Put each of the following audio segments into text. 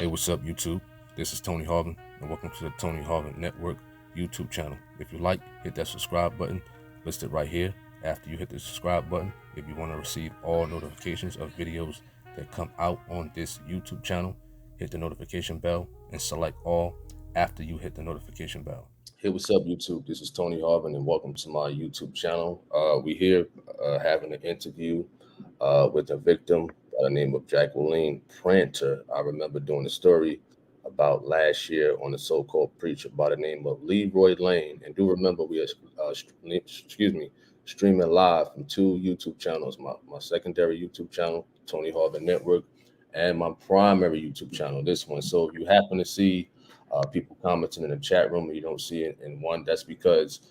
Hey, what's up, YouTube? This is Tony Harvin, and welcome to the Tony Harvin Network YouTube channel. If you like, hit that subscribe button listed right here. After you hit the subscribe button, if you want to receive all notifications of videos that come out on this YouTube channel, hit the notification bell and select all after you hit the notification bell. Hey, what's up, YouTube? This is Tony Harvin, and welcome to my YouTube channel. We here having an interview with a victim by the name of Jacquelyne Prather. I remember doing a story about last year on the so-called preacher by the name of Leroy Lane. And do remember we are, streaming live from two YouTube channels, my secondary YouTube channel, Tony Harvin Network, and my primary YouTube channel, this one. So if you happen to see people commenting in the chat room and you don't see it in one, that's because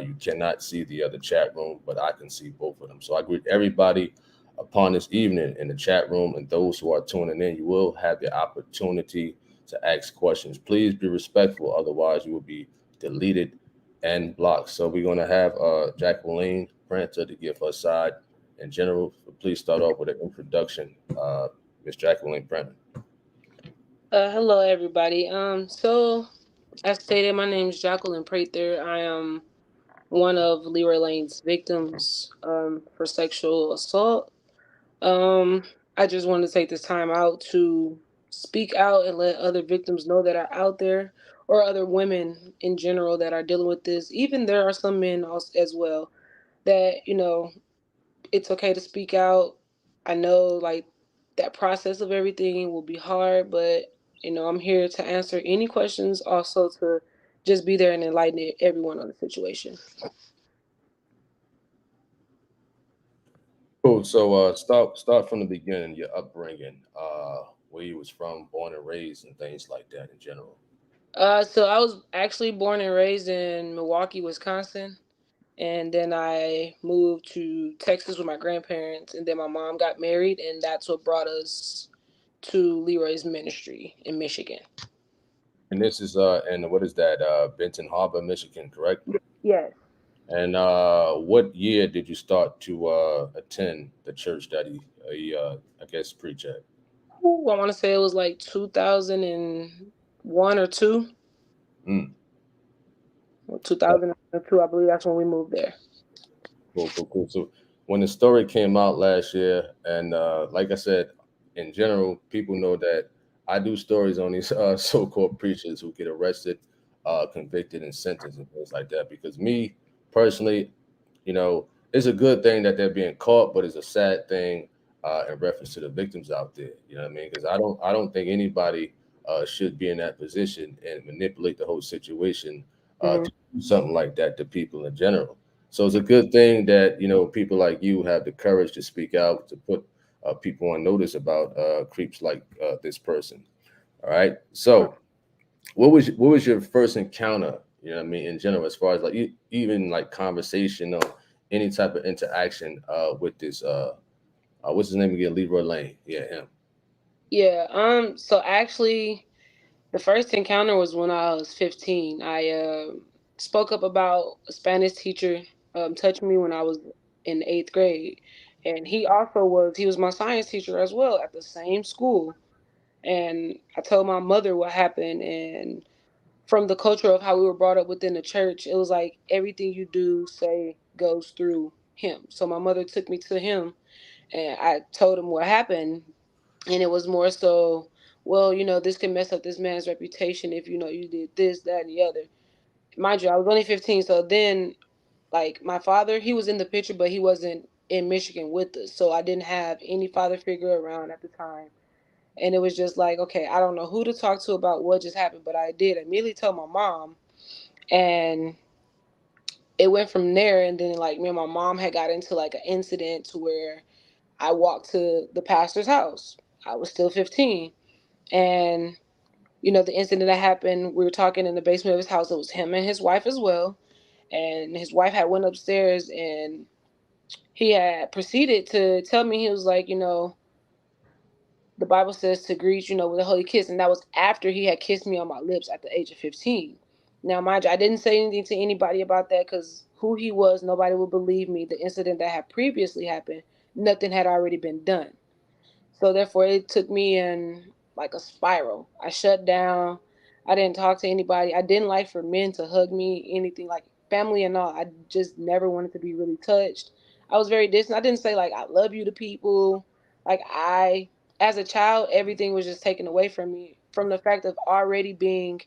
you cannot see the other chat room, but I can see both of them. So I greet everybody upon this evening in the chat room, and those who are tuning in, you will have the opportunity to ask questions. Please be respectful, otherwise you will be deleted and blocked. So we're going to have Jacquelyne Prather to give her side in general. So please start off with an introduction, Miss Jacquelyne Prather. Hello, everybody. So as stated, my name is Jacquelyne Prather. I am one of Leroy Lane's victims for sexual assault. Um, I just want to take this time out to speak out and let other victims know that are out there, or other women in general that are dealing with this. Even there are some men also, as well, that it's okay to speak out. I know, like, that process of everything will be hard, but I'm here to answer any questions, also to just be there and enlighten everyone on the situation. Cool. So start from the beginning, your upbringing, where you was from, born and raised, and things like that in general. So I was actually born and raised in Milwaukee, Wisconsin, and then I moved to Texas with my grandparents, and then my mom got married, and that's what brought us to Leroy's ministry in Michigan. And this is and what is that? Benton Harbor, Michigan, correct? Yes. And what year did you start to attend the church that I guess, preach at? Ooh, I want to say it was like 2001 or 2. Mm. 2002, I believe that's when we moved there. Cool. So when the story came out last year, and like I said, in general, people know that I do stories on these so-called preachers who get arrested, convicted, and sentenced and things like that. Because me personally, it's a good thing that they're being caught, but it's a sad thing in reference to the victims out there. You know what I mean? Because I don't think anybody should be in that position and manipulate the whole situation Hmm. to do something like that to people in general. So it's a good thing that people like you have the courage to speak out to put people on notice about creeps like this person. All right. So what was your first encounter? You know what I mean, in general, as far as like even like conversation or any type of interaction with this what's his name again? Leroy Lane. Yeah, him. Yeah. So actually, the first encounter was when I was 15. I spoke up about a Spanish teacher touching me when I was in 8th grade, and he was my science teacher as well at the same school. And I told my mother what happened, and from the culture of how we were brought up within the church, it was like everything you do, say, goes through him. So my mother took me to him, and I told him what happened, and it was more so, well, this can mess up this man's reputation if you did this, that, and the other. Mind you, I was only 15, so then, like, my father, he was in the picture, but he wasn't in Michigan with us, so I didn't have any father figure around at the time. And it was just like, okay, I don't know who to talk to about what just happened, but I did immediately tell my mom, and it went from there. And then, like, me and my mom had got into like an incident to where I walked to the pastor's house. I was still 15, and the incident that happened, we were talking in the basement of his house. It was him and his wife as well, and his wife had went upstairs, and he had proceeded to tell me, he was like, the Bible says to greet, with a holy kiss. And that was after he had kissed me on my lips at the age of 15. Now, mind you, I didn't say anything to anybody about that, because who he was, nobody would believe me. The incident that had previously happened, nothing had already been done. So therefore, it took me and like a spiral. I shut down. I didn't talk to anybody. I didn't like for men to hug me, anything like family and all. I just never wanted to be really touched. I was very distant. I didn't say like I love you to people. Like I, as a child, everything was just taken away from me from the fact of already being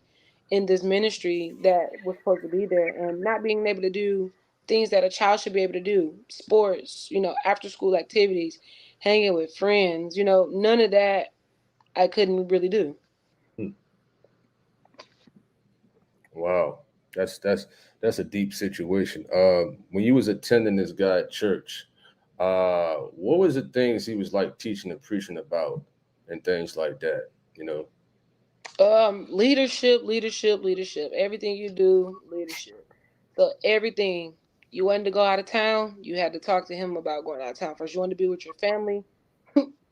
in this ministry that was supposed to be there and not being able to do things that a child should be able to do, sports, after school activities, hanging with friends, none of that I couldn't really do. Hmm. Wow, that's a deep situation. When you was attending this guy at church, what was the things he was like teaching and preaching about, and things like that? You know. Leadership, leadership, leadership. Everything you do, leadership. So everything you wanted to go out of town, you had to talk to him about going out of town first. You wanted to be with your family,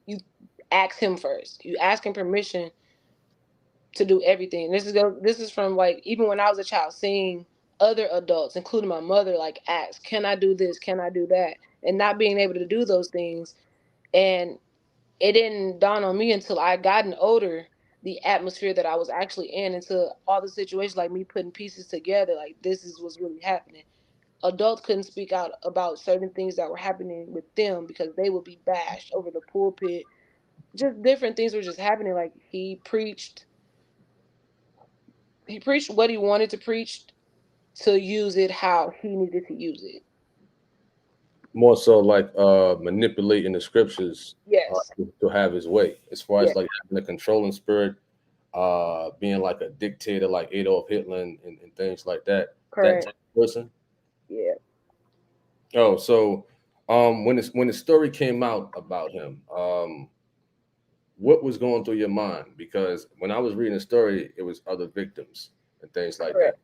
you ask him first. You ask him permission to do everything. This is from like even when I was a child, seeing other adults, including my mother, like ask, "Can I do this? Can I do that?" And not being able to do those things. And it didn't dawn on me until I gotten older the atmosphere that I was actually in, into all the situations like me putting pieces together. Like this is what's really happening. Adults couldn't speak out about certain things that were happening with them because they would be bashed over the pulpit. Just different things were just happening. Like he preached what he wanted to preach to use it how he needed to use it. More so like manipulating the scriptures Yes. to have his way, as far as Yes. like having a controlling spirit, being like a dictator like Adolf Hitler and things like that. That Correct. type of person. Yeah. Oh, so when the story came out about him, what was going through your mind? Because when I was reading the story, it was other victims and things like that. Correct.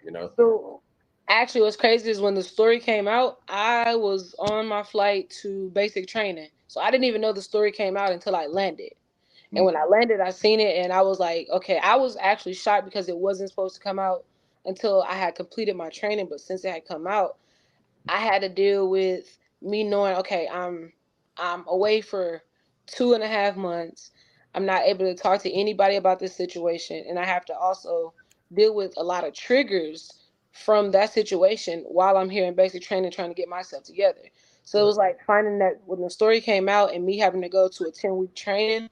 You know. So actually what's crazy is when the story came out, I was on my flight to basic training. So I didn't even know the story came out until I landed. And Mm. when I landed, I seen it and I was like, okay, I was actually shocked because it wasn't supposed to come out until I had completed my training. But since it had come out, I had to deal with me knowing, okay, I'm away for 2.5 months. I'm not able to talk to anybody about this situation, and I have to also deal with a lot of triggers from that situation while I'm here in basic training trying to get myself together. So it Right. was like finding that when the story came out and me having to go to a 10-week training,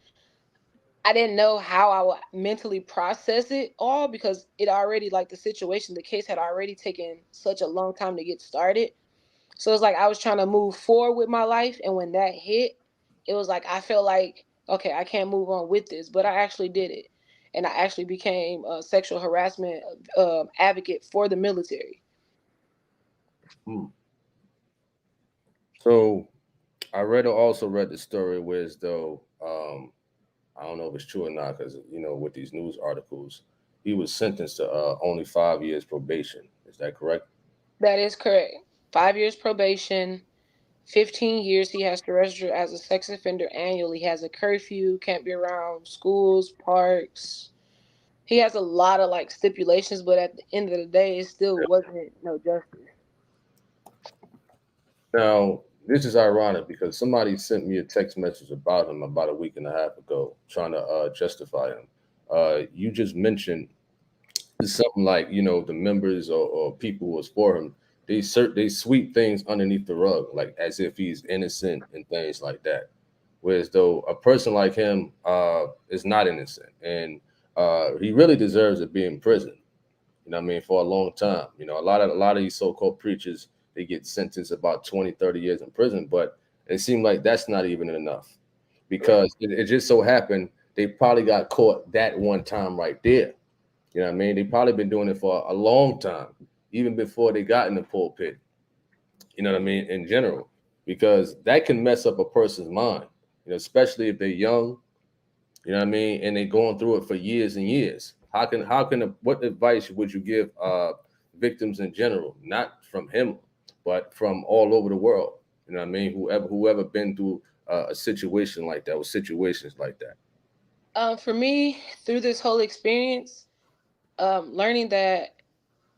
I didn't know how I would mentally process it all because it already, like, the situation, the case had already taken such a long time to get started. So it's like I was trying to move forward with my life, and when that hit, it was like I felt like, okay, I can't move on with this, but I actually did it, and I actually became a sexual harassment advocate for the military. Mm. So also read the story where as though I don't know if it's true or not, because with these news articles, he was sentenced to only 5 years probation. Is that correct? That is correct. 5 years probation, 15 years he has to register as a sex offender annually. He has a curfew, can't be around schools, parks. He has a lot of like stipulations, but at the end of the day, it still wasn't no justice. Now, this is ironic because somebody sent me a text message about him about a week and a half ago, trying to justify him. You just mentioned something like the members or people who was for him. They sweep things underneath the rug, like as if he's innocent and things like that. Whereas though a person like him is not innocent, and he really deserves to be in prison. You know what I mean? For a long time. A lot of these so-called preachers, they get sentenced about 20, 30 years in prison, but it seemed like that's not even enough Right. because it just so happened they probably got caught that one time right there. You know what I mean? They probably been doing it for a long time, even before they got in the pulpit. You know what I mean? In general, because that can mess up a person's mind. Especially if they're young. You know what I mean? And they're going through it for years and years. What advice would you give victims in general, not from him, but from all over the world? You know what I mean? Whoever been through a situation like that, or situations like that. For me, through this whole experience, learning that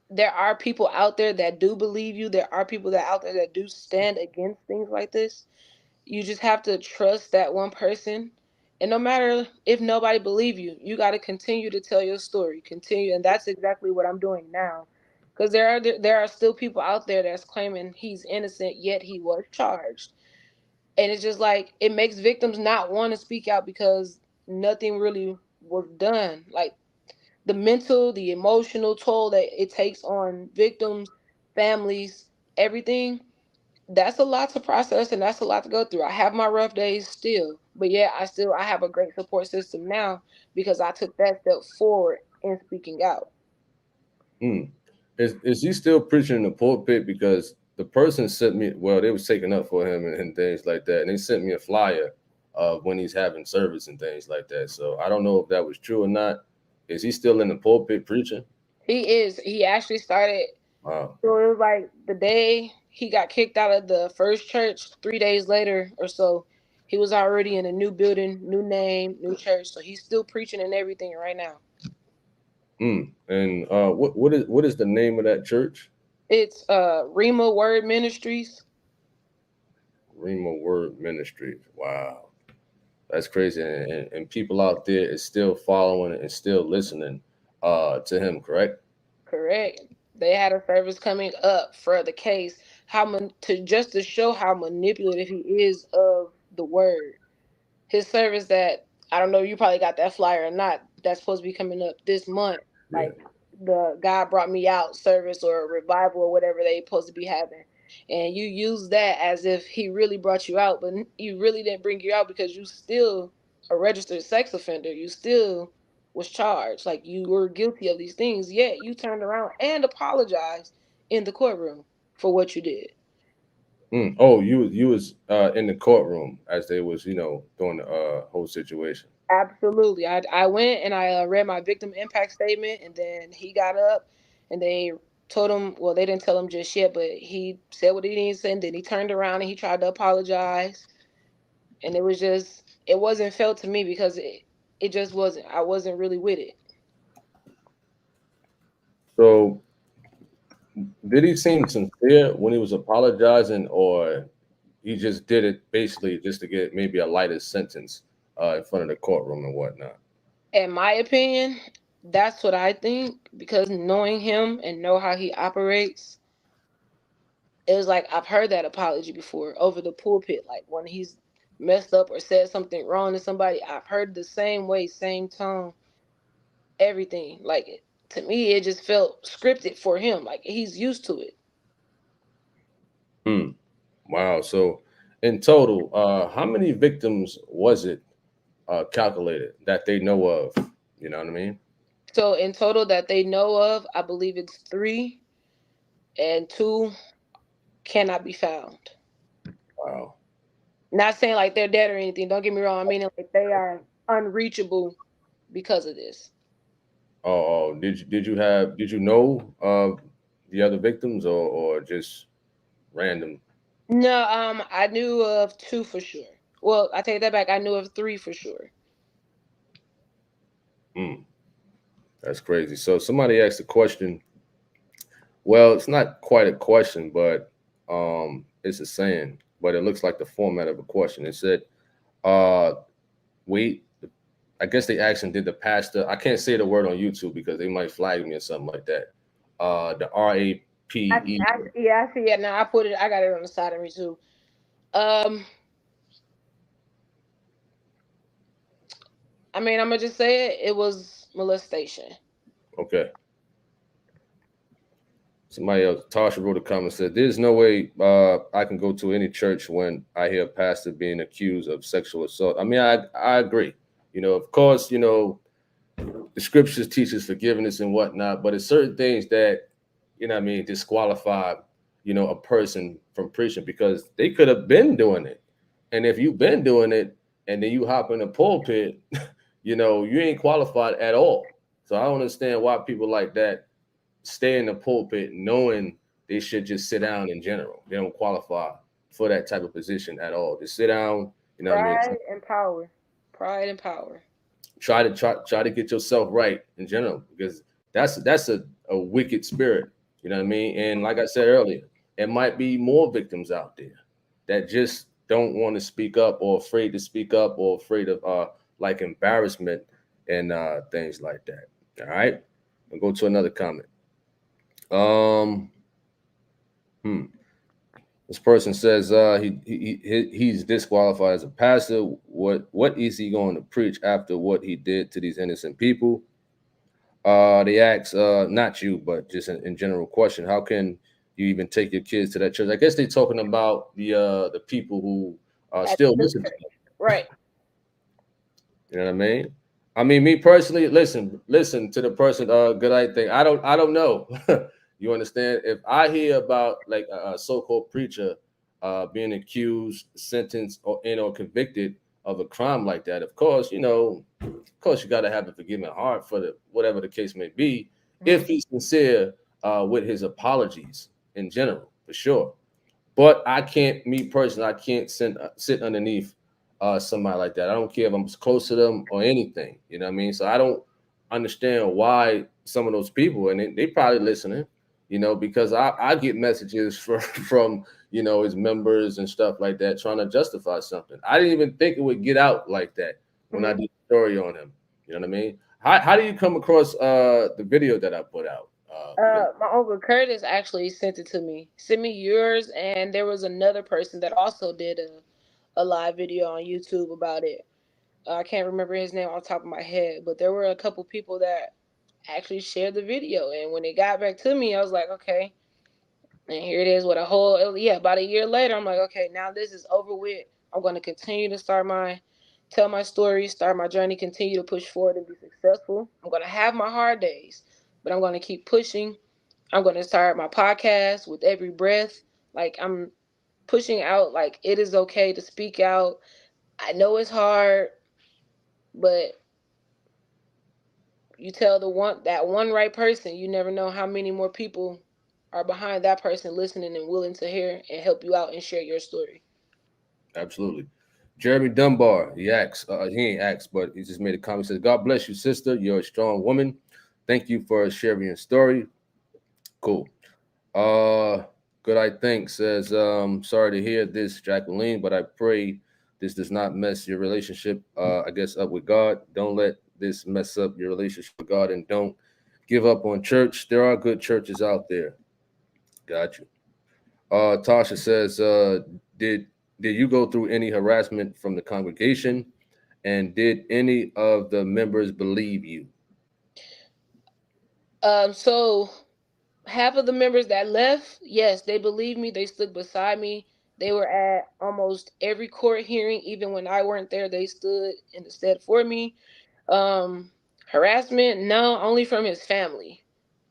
there are people out there that do believe you, there are people that out there that do stand against things like this. You just have to trust that one person And no matter if nobody believe you, you got to continue to tell your story. Continue, and that's exactly what I'm doing now. Because there are still people out there that's claiming he's innocent, yet he was charged. And it's just like it makes victims not want to speak out because nothing really was done. Like the mental, the emotional toll that it takes on victims, families, everything, that's a lot to process and that's a lot to go through. I have my rough days still, but yeah, I have a great support system now because I took that step forward in speaking out. Mm. Is he still preaching in the pulpit? Because the person sent me, well, they was taking up for him and things like that, and they sent me a flyer of when he's having service and things like that. So I don't know if that was true or not. Is he still in the pulpit preaching? He actually started. Wow. So it was like the day he got kicked out of the first church, 3 days later or so, he was already in a new building, new name, new church. So he's still preaching and everything right now. Mm. And what is the name of that church? It's Rema Word Ministries. Rema Word Ministries. Wow, that's crazy. And people out there is still following and still listening to him. Correct? Correct. They had a service coming up for the case, to just to show how manipulative he is of the word. His service that I don't know, you probably got that flyer or not. That's supposed to be coming up this month. Yeah. Like the God brought me out service or revival or whatever they supposed to be having. And you use that as if he really brought you out, but he really didn't bring you out because you still a registered sex offender. You still was charged. Like you were guilty of these things, yet you turned around and apologized in the courtroom for what you did. Mm. Oh, you was in the courtroom as they was doing the whole situation. Absolutely. I went and I read my victim impact statement, and then he got up and they told him, well, they didn't tell him just yet, but he said what he needed to say, and then he turned around and he tried to apologize. And it wasn't felt to me because it just wasn't. I wasn't really with it. So did he seem sincere when he was apologizing, or he just did it basically just to get maybe a lighter sentence in front of the courtroom and whatnot? In my opinion, that's what I think because knowing him and know how he operates, it was like I've heard that apology before over the pulpit. Like when he's messed up or said something wrong to somebody, I've heard the same way, same tone, everything. To me, it just felt scripted for him. Like he's used to it. Hmm. Wow. So in total, how many victims was it calculated that they know of? You know what I mean? So in total, that they know of, I believe it's three, and two cannot be found. Wow. Not saying like they're dead or anything. Don't get me wrong. I mean like they are unreachable because of this. Oh, did you know the other victims, or just random? No, I knew of two for sure. Well, I take that back. I knew of three for sure. Hmm. That's crazy. So somebody asked a question. Well, it's not quite a question, but it's a saying, but it looks like the format of a question. It said, uh, wait, I guess they asked him, did the pastor, I can't say the word on YouTube because they might flag me or something like that. The RAPE. Yeah, I see it now. I put it. I got it on the side of me too. Um, I mean, I'm gonna just say it. It was molestation. Okay. Somebody else, Tasha wrote a comment, said, there's no way I can go to any church when I hear a pastor being accused of sexual assault. I mean, I agree. Of course, the scriptures teach us forgiveness and whatnot, but it's certain things that, what I mean, disqualify, a person from preaching because they could have been doing it. And if you've been doing it and then you hop in the pulpit, you ain't qualified at all. So I don't understand why people like that stay in the pulpit knowing they should just sit down in general. They don't qualify for that type of position at all. Just sit down, what I mean, Pride and power. Pride and power. try to get yourself right in general because that's a wicked spirit. You know what I mean? And like I said earlier, it might be more victims out there that just don't want to speak up or afraid to speak up or afraid of like embarrassment and things like that. All right, we'll go to another comment. Um, hmm. This person says he's disqualified as a pastor. What is he going to preach after what he did to these innocent people? They ask, not you, but just in general question, how can you even take your kids to that church? I guess they're talking about the people who At still the listen to church. them. Right. You know what I mean? I mean, me personally, listen to the person. Good I think I don't know. You understand? If I hear about like a so-called preacher being accused, sentenced, or convicted of a crime like that, of course, of course, you got to have a forgiving heart for the whatever the case may be. Mhm. If he's sincere with his apologies in general, for sure. But I can't, me personally, I can't sit underneath somebody like that. I don't care if I'm close to them or anything. You know what I mean? So I don't understand why some of those people, and they probably listening, because I get messages from his members and stuff like that trying to justify something. I didn't even think it would get out like that when I Mhm. did a story on him. You know what I mean? How do you come across the video that I put out? My uncle Curtis actually sent it to me. Sent me yours, and there was another person that also did a live video on YouTube about it. I can't remember his name off the top of my head, but there were a couple people that actually shared the video. And when it got back to me, I was like, okay. And here it is with a whole, yeah, about a year later, I'm like, okay, now this is over with. I'm going to continue to tell my story, start my journey, continue to push forward and be successful. I'm going to have my hard days, but I'm going to keep pushing. I'm going to start my podcast with every breath. Like, I'm pushing out, like, it is okay to speak out. I know it's hard, but you tell that one right person, you never know how many more people are behind that person listening and willing to hear and help you out and share your story. Absolutely. Jeremy Dunbar, he ain't asked, but he just made a comment. Says, God bless you, sister. You're a strong woman. Thank you for sharing your story. Cool. Uh, Good, I think, says, sorry to hear this, Jacquelyne, but I pray this does not mess your relationship, I guess, up with God. Don't let this mess up your relationship with God, and don't give up on church. There are good churches out there. Got you. Tasha says, did did you go through any harassment from the congregation, and did any of the members believe you? So half of the members that left, yes, they believed me. They stood beside me. They were at almost every court hearing, even when I weren't there. They stood in the stead for me. Um, Harassment, no, only from his family.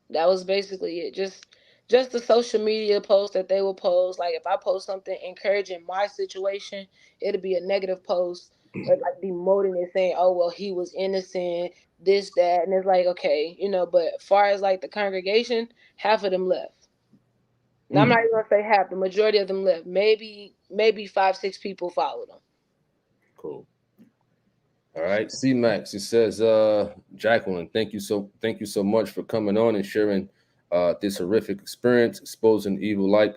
That was basically it. Just the social media posts that they will post. Like if I post something encouraging my situation, it'll be a negative post or like demoting it saying, "Oh well, he was innocent, this, that," and it's like, okay, But as far as like the congregation, half of them left. Now I'm Hmm. not even gonna say half. The majority of them left. Maybe five, six people followed them. Cool. All right, C Max. It says, Jacquelyne, thank you so much for coming on and sharing this horrific experience, exposing evil light.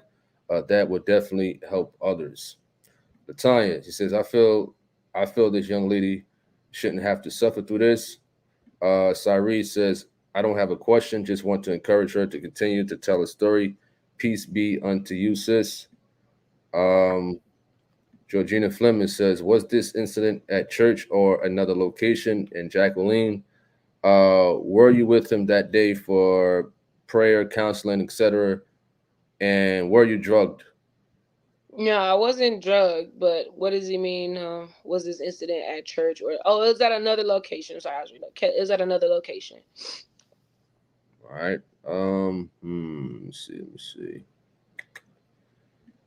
That would definitely help others. Latanya, she says, I feel this young lady shouldn't have to suffer through this. Cyree says, I don't have a question, just want to encourage her to continue to tell a story. Peace be unto you, sis. Um, Georgina Fleming says, was this incident at church or another location? And Jacquelyne, were you with him that day for prayer, counseling, etc.? And were you drugged? No, I wasn't drugged, but what does he mean? Was this incident at church or is that another location? Sorry, I was reading. Is that another location? All right. Let me see.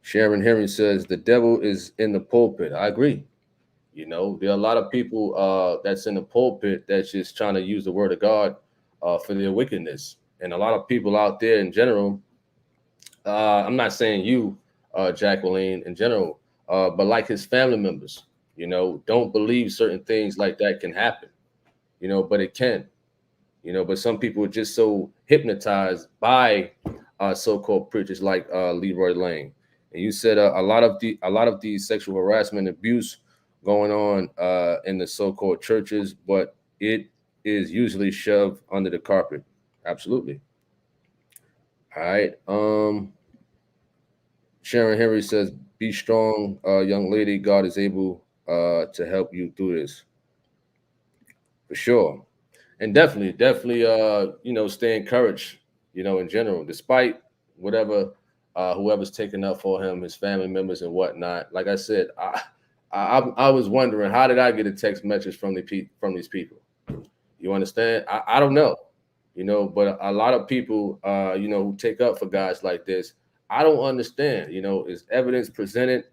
Sharon Henry says the devil is in the pulpit. I agree. There are a lot of people that's in the pulpit that's just trying to use the word of God for their wickedness, and a lot of people out there in general. I'm not saying you, Jacquelyne, in general, but like his family members, don't believe certain things like that can happen. But it can. But some people are just so hypnotized by so-called preachers like Leroy Lane. And you said a lot of these sexual harassment, abuse going on in the so-called churches, but it is usually shoved under the carpet. Absolutely. All right. Sharon Henry says, "Be strong, young lady. God is able to help you through this for sure." And definitely, stay encouraged, in general, despite whatever, whoever's taking up for him, his family members and whatnot. Like I said, I was wondering, how did I get a text message from from these people? You understand? I don't know, but a lot of people, who take up for guys like this, I don't understand. Is evidence presented?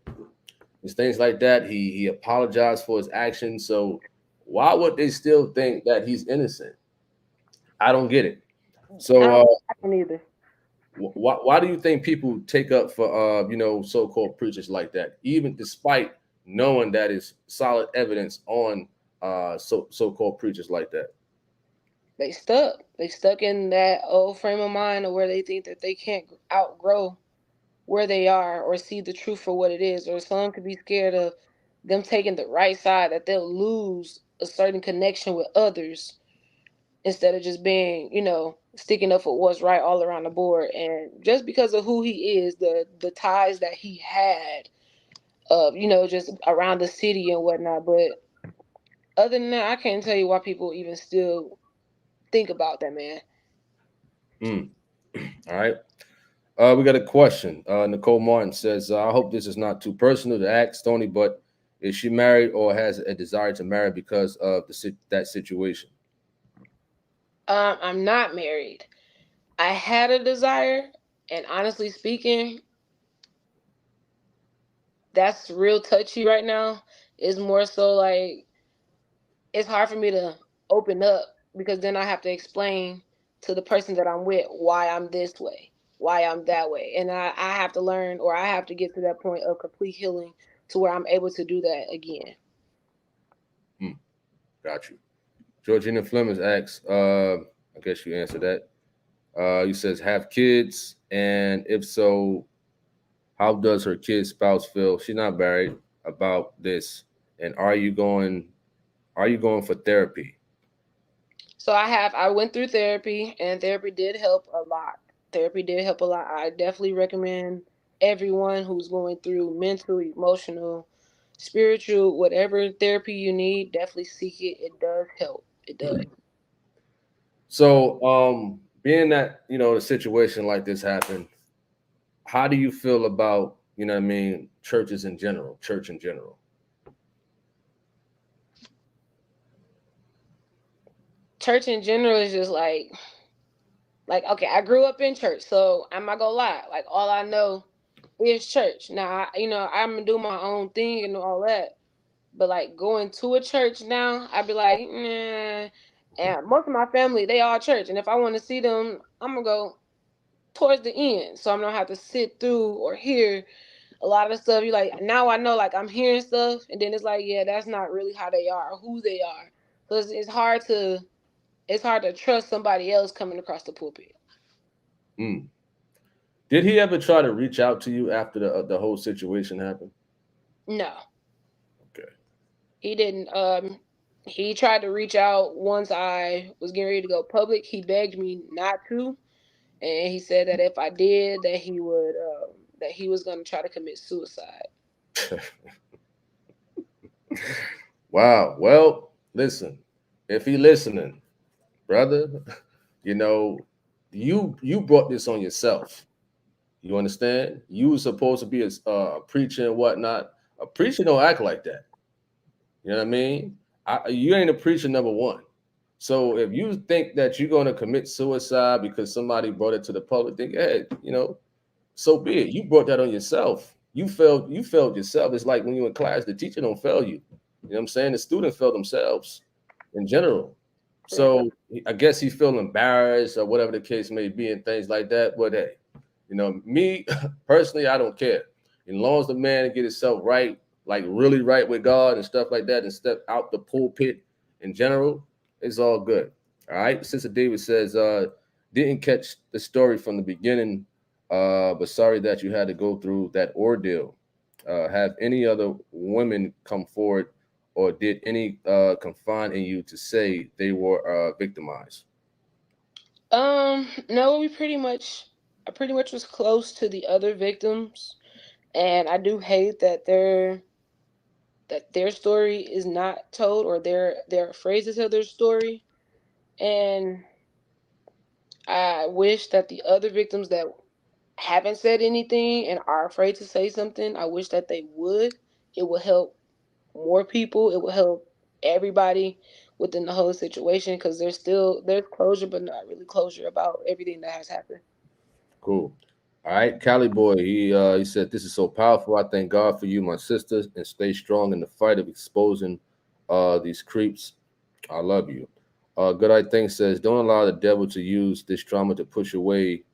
Is things like that? He apologized for his actions, so why would they still think that he's innocent? I don't get it. I So, don't, I don't either. why do you think people take up for so-called preachers like that, even despite knowing that is solid evidence on so-called preachers like that? They stuck. They stuck in that old frame of mind of where they think that they can't outgrow where they are or see the truth for what it is. Or some could be scared of them taking the right side, that they'll lose a certain connection with others instead of just being, sticking up for what's right all around the board. And just because of who he is, the ties that he had, just around the city and whatnot. But other than that, I can't tell you why people even still think about that man. Mm. All right. We got a question. Nicole Martin says, "I hope this is not too personal to ask Tony, but is she married or has a desire to marry because of that situation?" I'm not married. I had a desire, and honestly speaking, that's real touchy right now. It's more so like it's hard for me to open up because then I have to explain to the person that I'm with why I'm this way, why I'm that way. And I have to learn, or I have to get to that point of complete healing to where I'm able to do that again. Hmm, got you. Georgina Fleming asks, I guess you answered that. He says, "Have kids, and if so, how does her kid's spouse feel?" She's not married, about this, and are you going for therapy? So I went through therapy, and therapy did help a lot. Therapy did help a lot. I definitely recommend everyone who's going through mental, emotional, spiritual, whatever therapy you need, definitely seek it. It does help. It does. So, being that a situation like this happened, how do you feel about churches in general, church in general? Church in general is just like okay, I grew up in church, so I'm not gonna lie. Like all I know is church. Now, I'm gonna do my own thing and all that. But like going to a church now, I'd be like, nah. And most of my family, they all church. And if I want to see them, I'm gonna go towards the end. So I'm gonna have to sit through or hear a lot of stuff. You like now I know like I'm hearing stuff, and then it's like, yeah, that's not really how they are or who they are. So it's hard to trust somebody else coming across the pulpit. Mm. Did he ever try to reach out to you after the whole situation happened? No, Okay. he didn't. He tried to reach out once I was getting ready to go public. He begged me not to, and he said that if I did, that he was going to try to commit suicide. Wow. Well, listen, if he listening, brother, you know, you brought this on yourself. You understand? You were supposed to be a preacher and whatnot. A preacher don't act like that. You know what I mean? You ain't a preacher, number one. So if you think that you're going to commit suicide because somebody brought it to the public, think, hey, so be it. You brought that on yourself. You failed yourself. It's like when you're in class, the teacher don't fail you. You know what I'm saying? The student fail themselves in general. So I guess he feel embarrassed or whatever the case may be and things like that. But hey, me personally, I don't care. As long as the man get himself right, like really right with God and stuff like that, and step out the pulpit in general, it's all good. All right. Sister David says, didn't catch the story from the beginning, but sorry that you had to go through that ordeal. Have any other women come forward or did any confide in you to say they were victimized? No, I pretty much was close to the other victims, and I do hate that their story is not told, or they're afraid to tell their story. And I wish that the other victims that haven't said anything and are afraid to say something, I wish that they would. It will help more people. It will help everybody within the whole situation, because there's closure, but not really closure about everything that has happened. Cool. All right, Cali boy. He said this is so powerful. I thank God for you, my sisters, and stay strong in the fight of exposing these creeps. I love you. Good I think says don't allow the devil to use this trauma to push you away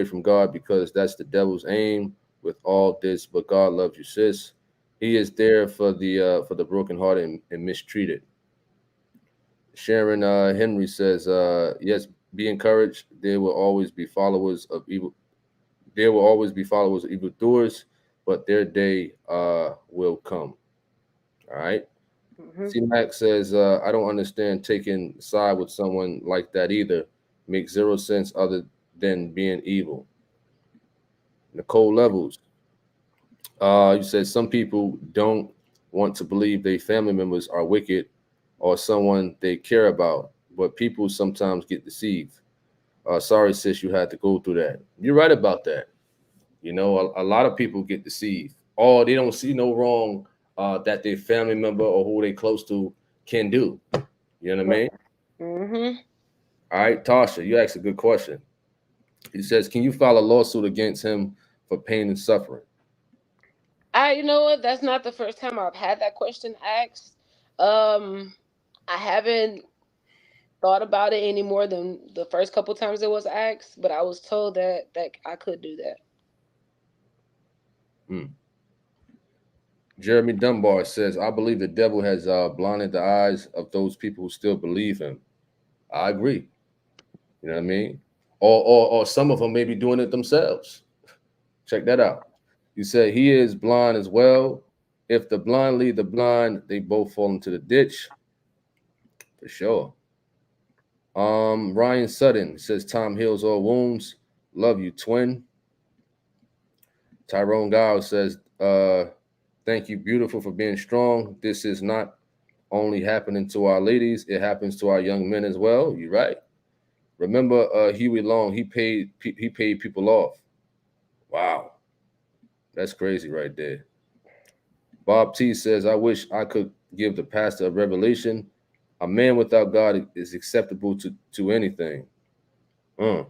from God, because that's the devil's aim with all this. But God loves you, sis. He is there for the brokenhearted and mistreated. Sharon Henry says, yes, be encouraged. There will always be followers of evil. There will always be followers of evildoers, but their day will come. All right. Hmm. C Max says, I don't understand taking side with someone like that either. Makes zero sense other than being evil. Nicole Levels, you said some people don't want to believe their family members are wicked or someone they care about, but people sometimes get deceived. Sorry, sis, you had to go through that. You're right about that. You know, a lot of people get deceived. Or they don't see no wrong that their family member or who they close to can do. You know what I Right. mean? Hmm. All right, Tasha, you asked a good question. He says, can you file a lawsuit against him for pain and suffering? You know what? That's not the first time I've had that question asked. Um, I haven't thought about it any more than the first couple times it was asked, but I was told that I could do that. Hmm. Jeremy Dunbar says, I believe the devil has blinded the eyes of those people who still believe him. I agree. You know what I mean? Or some of them may be doing it themselves. Check that out. You said he is blind as well. If the blind lead the blind, they both fall into the ditch for sure. Ryan Sutton says time heals all wounds. Love you, twin. Tyrone Giles says, thank you, beautiful, for being strong. This is not only happening to our ladies, it happens to our young men as well. You're right. Remember Huey Long, he paid people off. Wow. That's crazy right there. Bob T says, I wish I could give the pastor a revelation. A man without God is acceptable to anything. Uh.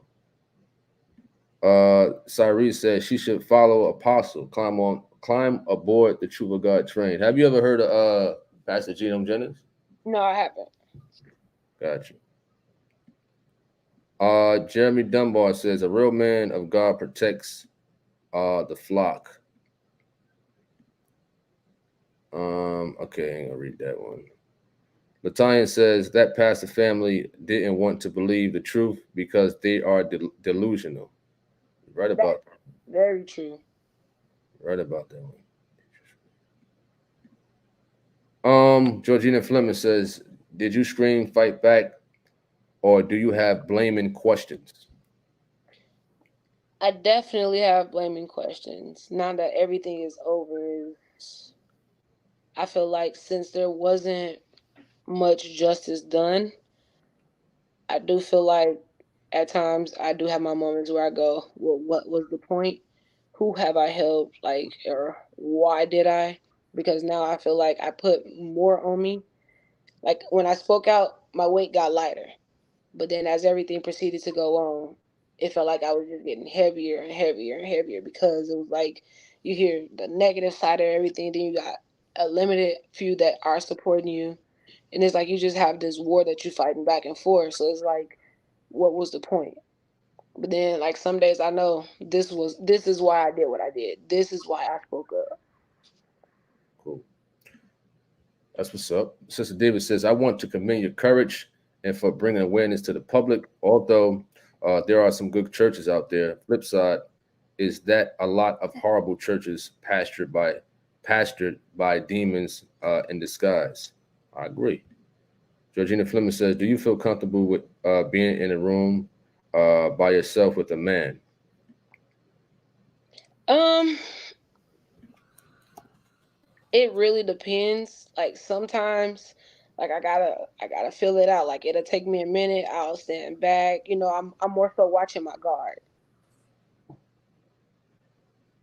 Cyrese says she should follow apostle, climb aboard the Truth of God train. Have you ever heard of Pastor Geno Jennings? No, I haven't. Gotcha. Jeremy Dunbar says a real man of God protects the flock. Okay, I ain't gonna read that one. Latayan says that pastor family didn't want to believe the truth because they are delusional. Right That's about very true. right about that one. Georgina Fleming says, "Did you scream, fight back, or do you have blaming questions?" I definitely have blaming questions. Now that everything is over, I feel like since there wasn't much justice done, I do feel like at times I do have my moments where I go, well, what was the point? Who have I helped? Like, or why did I? Because now I feel like I put more on me. Like when I spoke out, my weight got lighter. But then as everything proceeded to go on, it felt like I was just getting heavier and heavier and heavier, because it was like you hear the negative side of everything, then you got a limited few that are supporting you. And it's like you just have this war that you're fighting back and forth. So it's like, what was the point? But then like some days I know this is why I did what I did. This is why I spoke up. Cool. That's what's up. Sister David says, "I want to commend your courage and for bringing awareness to the public. Although there are some good churches out there. Flip side is that a lot of horrible churches pastured by pastured by demons in disguise. I agree. Georgina Fleming says, "Do you feel comfortable with being in a room by yourself with a man?" Um, it really depends. Like sometimes, like I gotta feel it out. Like it'll take me a minute. I'll stand back. I'm more so watching my guard.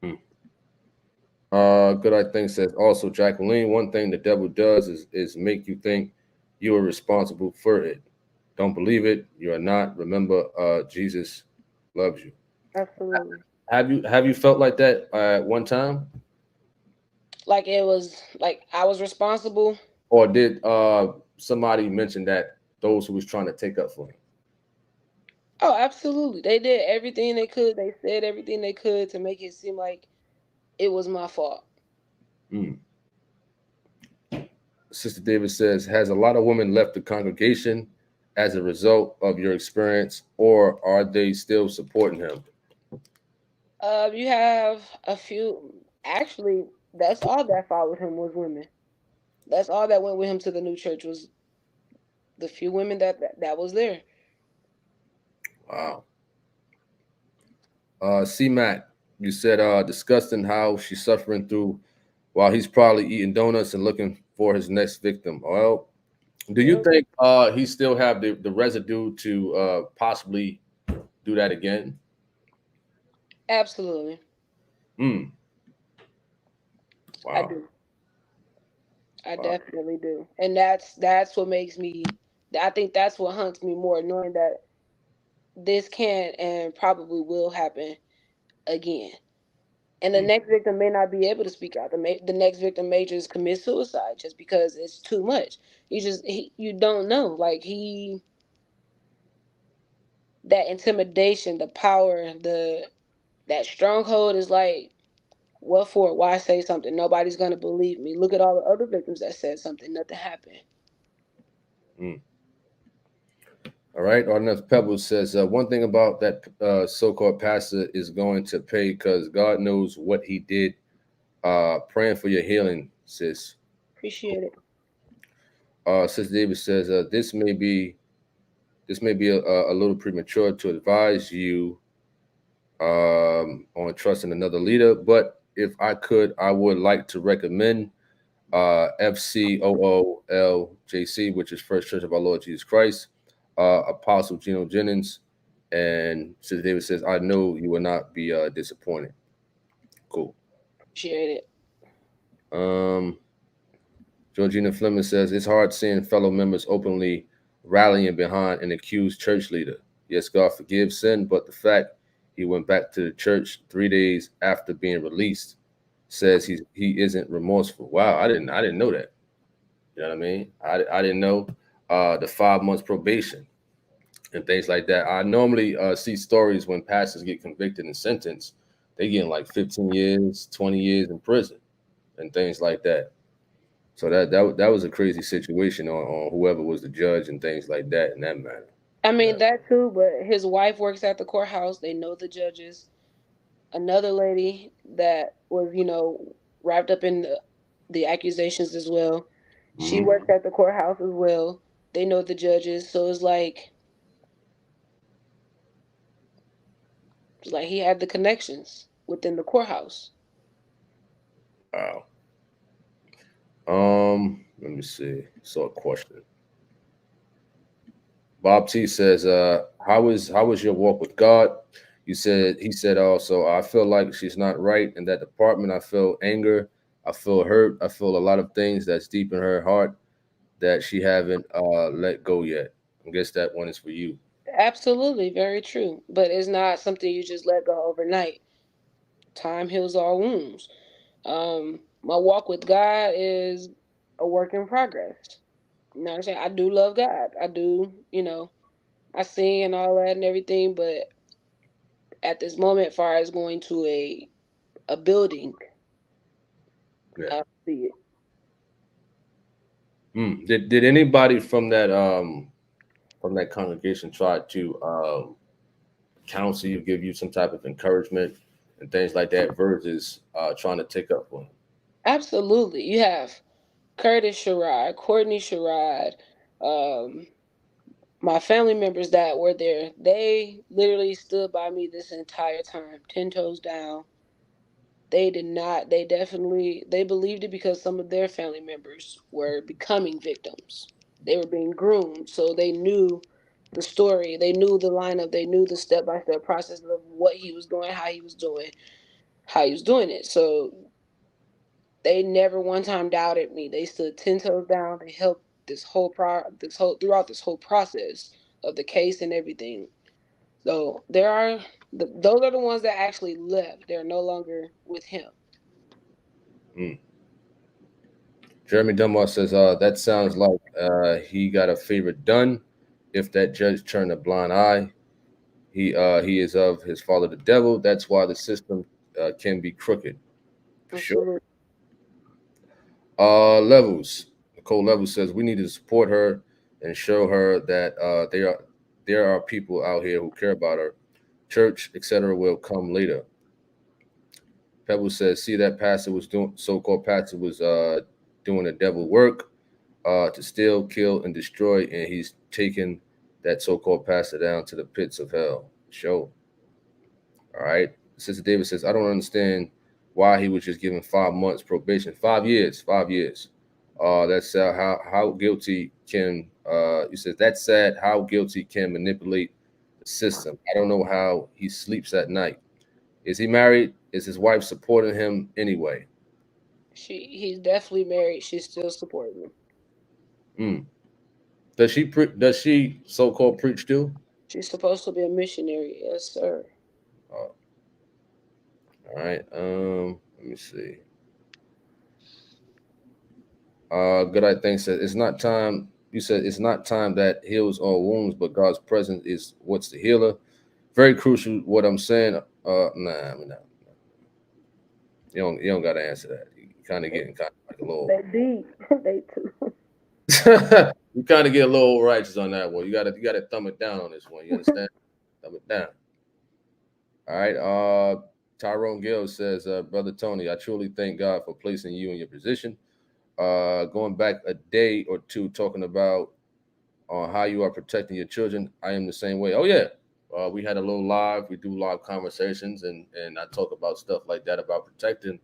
Hmm. Good, I think, says also Jacquelyne. One thing the devil does is make you think you are responsible for it. Don't believe it. You are not. Remember, Jesus loves you. Absolutely. Have you felt like that at one time, Like it was like I was responsible. or did somebody mention that those who was trying to take up for him? Oh, absolutely. They did everything they could. They said everything they could to make it seem like it was my fault. Hmm. Sister Davis says, "Has a lot of women left the congregation as a result of your experience, or are they still supporting him?" You have a few. Actually, that's all that followed him was women. That's all that went with him to the new church was the few women that was there. Wow. C Mac, you said disgusting how she's suffering through while he's probably eating donuts and looking for his next victim. Well, do you Yep. think he still have the residue to possibly do that again? Absolutely, Hmm. I Wow. do. I Wow. definitely do, and that's what makes me. I think that's what haunts me more, knowing that this can and probably will happen again. And the Hmm. next victim may not be able to speak out. The next victim may just commit suicide just because it's too much. You don't know. Like that intimidation, the power, that stronghold is like, what for? Why say something? Nobody's gonna believe me. Look at all the other victims that said something. Nothing happened. Hmm. All right. Arnett Pebbles says one thing about that so-called pastor is going to pay because God knows what he did. Praying for your healing, sis. Appreciate it. Sister Davis says this may be a little premature to advise you on trusting another leader, but if I could, I would like to recommend FCOOLJC, which is First Church of Our Lord Jesus Christ, Apostle Geno Jennings. And Sister Davis says, I know you will not be disappointed. Cool. Appreciate it. Um, Georgina Fleming says, it's hard seeing fellow members openly rallying behind an accused church leader. Yes, God forgives sin, but the fact he went back to the church 3 days after being released says he isn't remorseful. Wow, I didn't know that. You know what I mean? I didn't know the 5 months probation and things like that. I normally see stories when pastors get convicted and sentenced, they get like 15 years, 20 years in prison and things like that. So that was a crazy situation on whoever was the judge and things like that in that matter. I Yeah. mean that too, but his wife works at the courthouse. They know the judges. Another lady that was, wrapped up in the accusations as well. She Hmm. works at the courthouse as well. They know the judges, so it's like he had the connections within the courthouse. Wow. Let me see. So a question. Bob T says, how is your walk with God? He said also, I feel like she's not right in that department. I feel anger, I feel hurt, I feel a lot of things that's deep in her heart that she haven't let go yet. I guess that one is for you. Absolutely, very true. But it's not something you just let go overnight. Time heals all wounds. My walk with God is a work in progress. You know what I'm saying? I do love God. I do, I sing and all that and everything, but at this moment, far as going to a building, Yeah. I see it. Did anybody from that congregation try to counsel you, give you some type of encouragement and things like that versus trying to take up for him? Absolutely. You have Curtis Sherrod, Courtney Sherrod, um, my family members that were there. They literally stood by me this entire time, 10 toes down. They did not, they definitely, they believed it because some of their family members were becoming victims. They were being groomed. So they knew the story, they knew the lineup, they knew the step by step process of what he was doing, how he was doing it. So they never one time doubted me. They stood 10 toes down. They helped throughout this whole process of the case and everything. So those are the ones that actually left. They're no longer with him. Mm. Jeremy Dunbar says, that sounds like he got a favor done. If that judge turned a blind eye, he is of his father the devil. That's why the system can be crooked. For sure. Absolutely. Levels. Nicole Levels says we need to support her and show her that there are people out here who care about her. Church, etc., will come later. Pebble says, see that pastor was doing so-called pastor was doing the devil work to steal, kill, and destroy, and he's taking that so-called pastor down to the pits of hell. Show. All right. Sister David says, I don't understand why he was just given 5 months probation. 5 years. 5 years. That's how guilty can he says that's sad how guilty can manipulate the system. I don't know how he sleeps at night. Is he married? Is his wife supporting him anyway? He's definitely married. She's still supporting him. Mm. Does she so-called preach too? She's supposed to be a missionary. Yes, sir. All right. Let me see. Good I think said it's not time. You said it's not time that heals all wounds, but God's presence is what's the healer. Very crucial. What I'm saying. Nah, I mean, nah. You don't got to answer that. You kind of getting kind of like a little. They deep. They too. You kind of get a little righteous on that one. You gotta thumb it down on this one. You understand? Thumb it down. All right. Tyrone Gill says, Brother Tony, I truly thank God for placing you in your position. Going back a day or two talking about on how you are protecting your children. I am the same way. Oh yeah, we had a little live. We do live conversations, and I talk about stuff like that about protecting,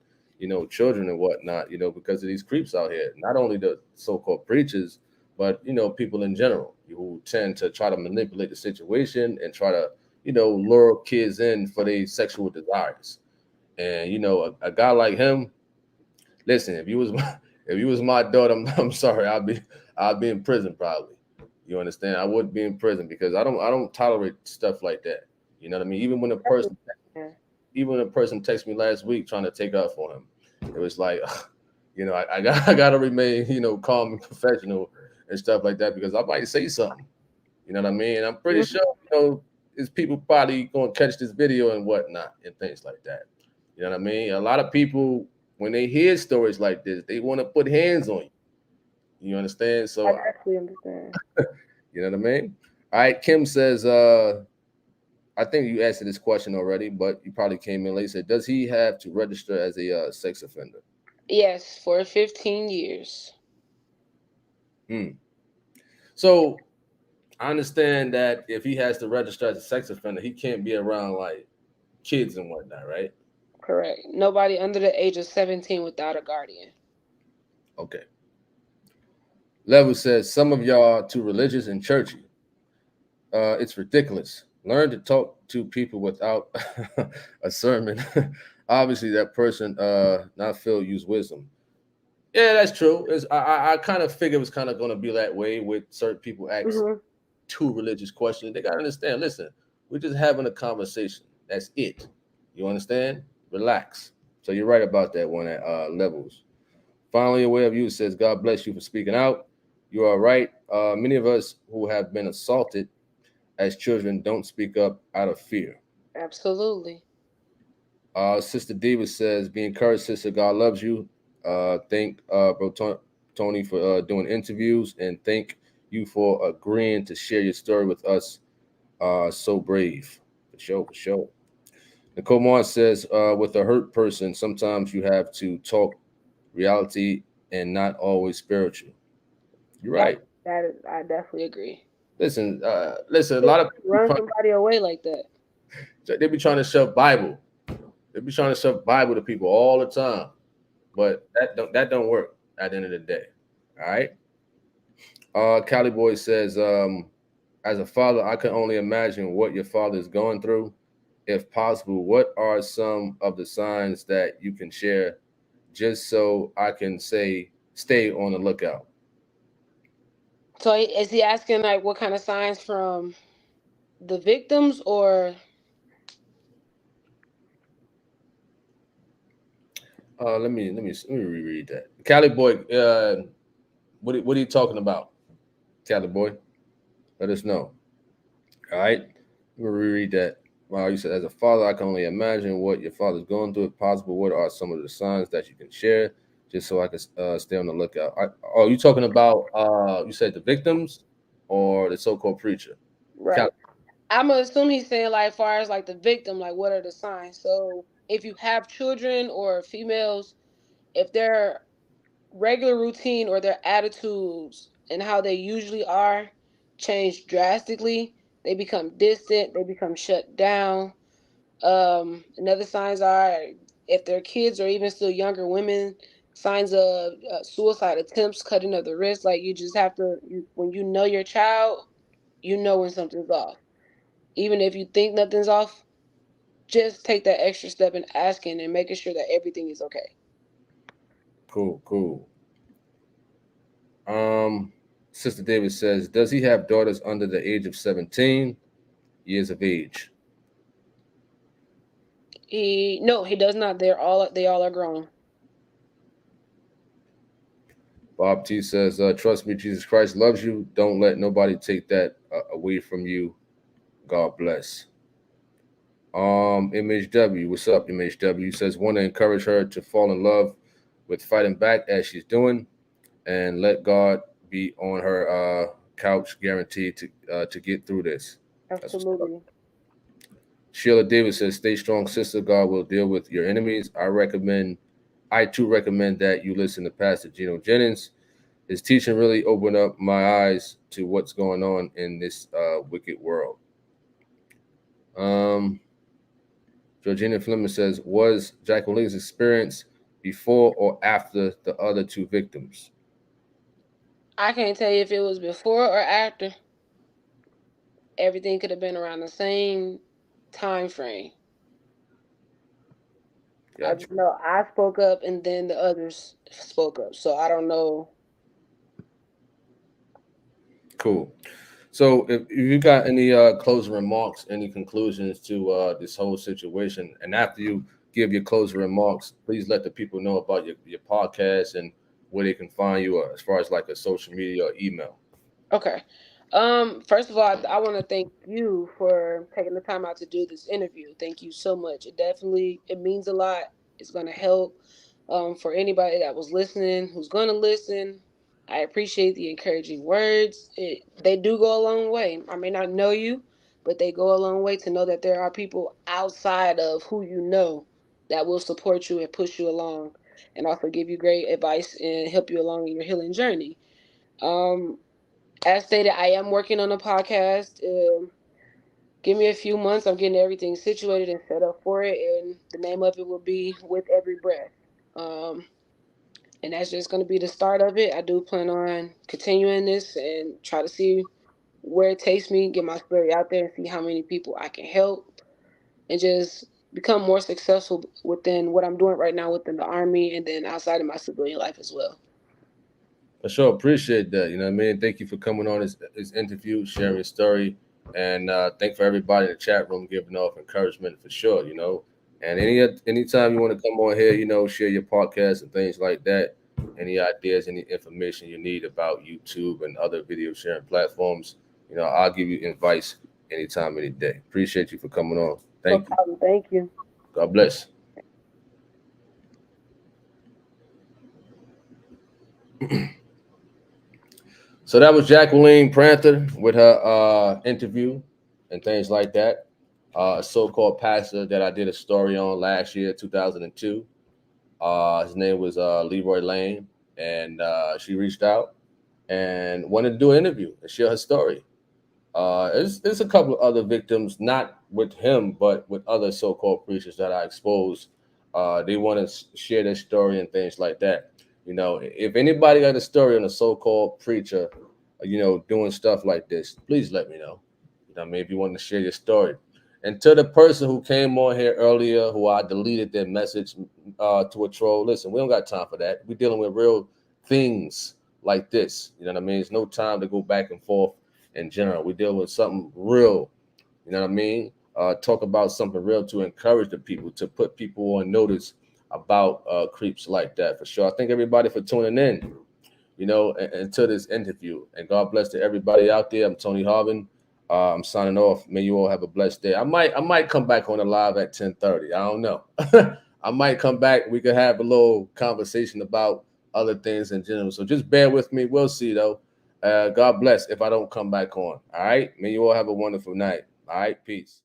children and whatnot. Because of these creeps out here. Not only the so-called preachers, but people in general who tend to try to manipulate the situation and try to lure kids in for their sexual desires. And a guy like him, listen, if you was my, if you was my daughter, I'm sorry, I'd be in prison probably. You understand? I would be in prison because I don't tolerate stuff like that. You know what I mean? Yeah. Even a person texted me last week trying to take up for him. It was like, I gotta remain calm and professional and stuff like that because I might say something. You know what I mean? I'm pretty Mhm. sure is people probably gonna catch this video and whatnot and things like that. You know what I mean? A lot of people when they hear stories like this, they want to put hands on you. You understand? I So definitely understand. you know what I mean? All right, Kim says, I think you answered this question already, but you probably came in late. Said, does he have to register as a sex offender? Yes, for 15 years. Hmm. So I understand that if he has to register as a sex offender, he can't be around like kids and whatnot, right? Correct. Nobody under the age of 17 without a guardian. Okay. Level says some of y'all too religious and churchy. It's ridiculous. Learn to talk to people without a sermon. Obviously, that person not filled use wisdom. Yeah, that's true. I kind of figured it was kind of going to be that way with certain people ask Hmm. too religious questions. They got to understand. Listen, we're just having a conversation. That's it. You understand? Relax. So you're right about that one at levels. Finally, aware of you says, God bless you for speaking out. You are right. Many of us who have been assaulted as children don't speak up out of fear. Absolutely. Sister Diva says, be encouraged, sister. God loves you. Thank Tony for doing interviews and thank you for agreeing to share your story with us. So brave. For sure, for sure. Nicole Moore says, with a hurt person, sometimes you have to talk. reality and not always spiritual. You're right. That is, I definitely agree. Listen. A lot of people Run somebody away like that. they be trying to shove Bible. They be trying to shove Bible to people all the time, but that don't work at the end of the day. All right. Cali Boy says, as a father, I can only imagine what your father is going through. If possible, what are some of the signs that you can share, just so I can say stay on the lookout? So is he asking like what kind of signs from the victims or Let me reread that. Cali Boy, what are you talking about, Cali Boy? Let us know. All right, let me reread that. Wow, you said, as a father, I can only imagine what your father's going through. If possible, what are some of the signs that you can share, just so I can stay on the lookout? You talking about you said the victims or the so-called preacher? right? I'm gonna assume he's saying like far as like the victim, like what are the signs? So if you have children or females, if their regular routine or their attitudes and how they usually are change drastically, they become distant, they become shut down. Another signs are if they're kids or even still younger women, signs of suicide attempts, cutting of the wrist. Like you just have to, when you know your child, you know when something's off. Even if you think nothing's off, just take that extra step in asking and making sure that everything is okay. Cool, cool. Um, Sister David says, does he have daughters under the age of 17 years of age? He no, he does not. They all are grown. Bob T says, trust me, Jesus Christ loves you. Don't let nobody take that away from you. God bless. MHW, what's up, MHW? Says, want to encourage her to fall in love with fighting back as she's doing, and let God be on her couch, guaranteed to get through this. That's what's up. Absolutely. Sheila Davis says, stay strong, sister. God will deal with your enemies. I too recommend that you listen to Pastor Geno Jennings. His teaching really opened up my eyes to what's going on in this wicked world. Um, Georgina Fleming says, was Jacqueline's experience before or after the other two victims? I can't tell you if it was before or after. Everything could have been around the same time frame. I Gotcha. just know I spoke up and then the others spoke up. So I don't know. Cool. So, if you got any closing remarks, any conclusions to this whole situation, and after you give your closing remarks, please let the people know about your podcast and where they can find you as far as like a social media or email. Okay. First of all, I want to thank you for taking the time out to do this interview. Thank you so much. It means a lot. It's going to help for anybody that was listening, who's going to listen. I appreciate the encouraging words. They do go a long way. I may not know you, but they go a long way to know that there are people outside of who you know that will support you and push you along and also give you great advice and help you along in your healing journey. Um, as stated, I am working on a podcast. Give me a few months. I'm getting everything situated and set up for it, and the name of it will be "With Every Breath." Um, and that's just going to be the start of it. I do plan on continuing this and try to see where it takes me, get my story out there, and see how many people I can help, and just become more successful within what I'm doing right now within the Army, and then outside of my civilian life as well. I sure appreciate that. You know what I mean? Thank you for coming on this interview, sharing your story, and thank for everybody in the chat room giving off encouragement for sure. And anytime you want to come on here, share your podcast and things like that. Any ideas, any information you need about YouTube and other video sharing platforms, I'll give you advice anytime, any day. Appreciate you for coming on. No Thank you. problem. Thank you. God bless. So that was Jacquelyne Prather with her interview and things like that. A so-called pastor that I did a story on last year, 2002. His name was Leroy Lane, and she reached out and wanted to do an interview and share her story. There's a couple of other victims, not with him, but with other so-called preachers that I exposed. They want to share their story and things like that. You know, if anybody got a story on a so-called preacher, doing stuff like this, please let me know. Maybe you want to share your story. And to the person who came on here earlier, who I deleted their message to a troll, listen, we don't got time for that. We're dealing with real things like this. You know what I mean? It's no time to go back and forth in general. We deal with something real. You know what I mean? Talk about something real to encourage the people, to put people on notice about creeps like that for sure. I thank everybody for tuning in, until this interview. And God bless to everybody out there. I'm Tony Harvin. I'm signing off. May you all have a blessed day. I might come back on the live at 10:30. I don't know. I might come back. We could have a little conversation about other things in general. So just bear with me. We'll see though. God bless if I don't come back on. All right. May you all have a wonderful night. All right. Peace.